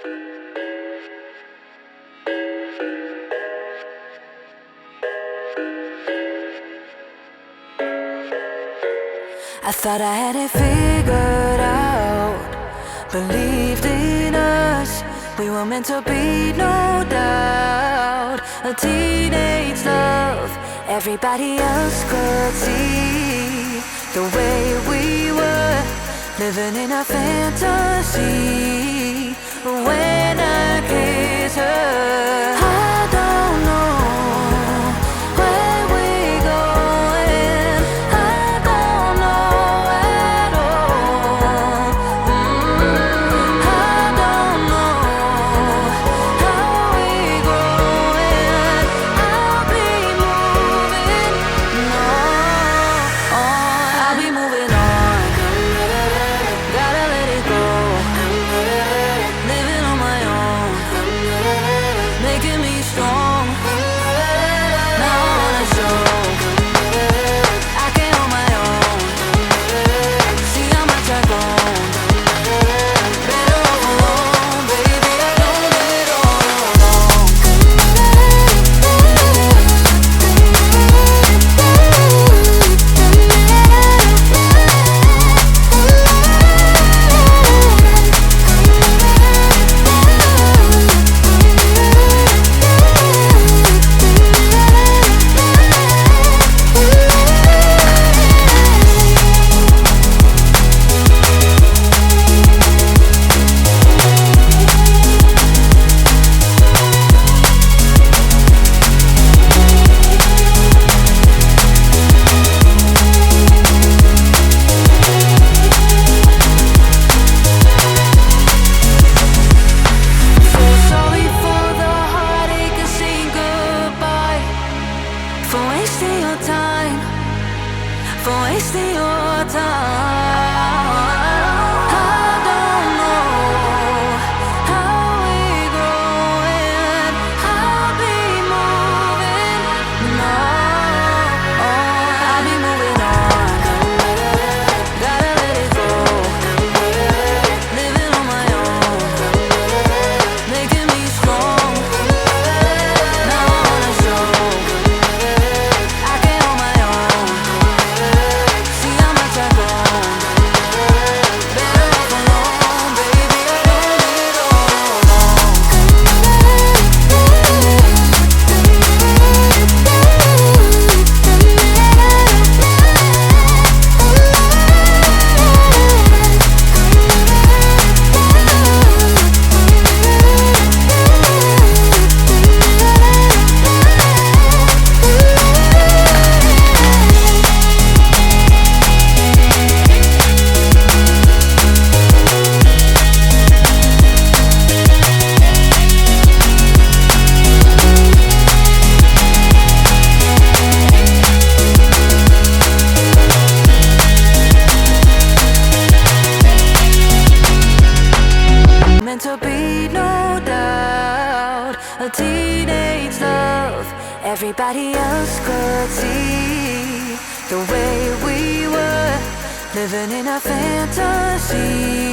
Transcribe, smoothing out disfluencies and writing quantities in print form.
I thought I had it figured out, believed in us, we were meant to be, no doubt. A teenage love, everybody else could see the way we were, living in a fantasy. When I kiss her, I don't know where we're going, I don't know at all. I don't know how we're growing, I'll be moving on, I'll be moving on. Gotta let it go, living on my own, making me strong. Now I wanna show I can hold my own. See how much I've grown. Better off alone, baby. I don't live it all alone. So sorry for the heartache and saying goodbye, for wasting your time, for wasting your time. I don't know how we're growing, I'll be moving on, I'll be moving on. Gotta let it go, living on my own, making me strong. Now I wanna show I can hold my own. See how much I've grown. Better off alone, baby. I don't live it all alone. Meant to be, no doubt. A teenage love, everybody else could see the way we were, living in a fantasy.